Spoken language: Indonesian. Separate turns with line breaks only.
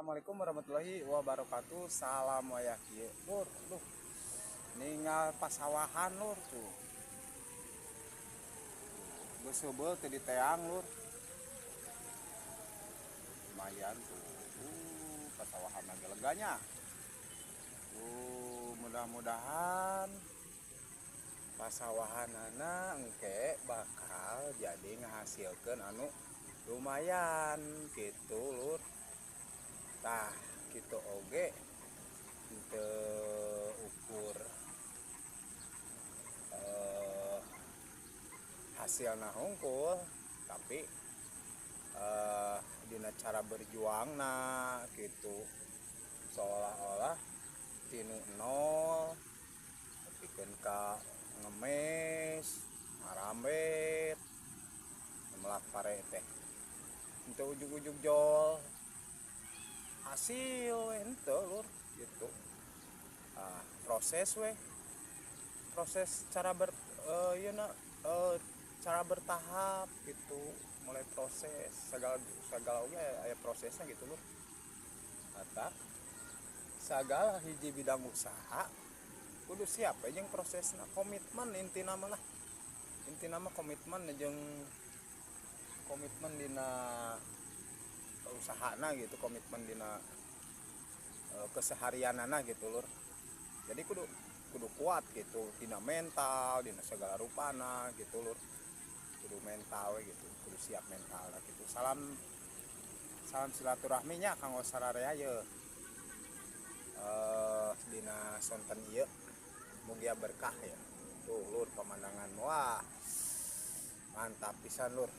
Assalamualaikum warahmatullahi wabarakatuh. Salam wayaki lur, duh, ningal pasawahan lur tuh. Gue sebel tadi teang lur. Lumayan tuh. Pasawahan agak leganya. Mudah-mudahan pasawahan anak engke bakal jadi ngehasilkan anu lumayan gitu lur. Tah gitu oge untuk ukur hasil nah hungkul, tapi dina cara berjuang nah gitu seolah-olah tinu nol bikin ka ngemes ngarambet melak pare teh untuk ujug-ujug jol hasil ente lur gitu. Proses cara cara bertahap gitu, mulai proses segala oge aya prosesnya gitu lur. Eta segala hiji bidang usaha kudu siap jeung prosesna, komitmen intina mah lah. Intina mah komitmen jeung komitmen dina usahana gitu, komitmen dina keseharianana gitu lur. Jadi kudu kudu kuat gitu dina mental, dina segala rupana gitu lur. Kudu mental we gitu, kudu siap mental gitu. Salam silaturahminya kanggo sararea ye. Dina sonten ieu mugia berkah ya. Tuh lur pemandangan, wah mantap pisan lur.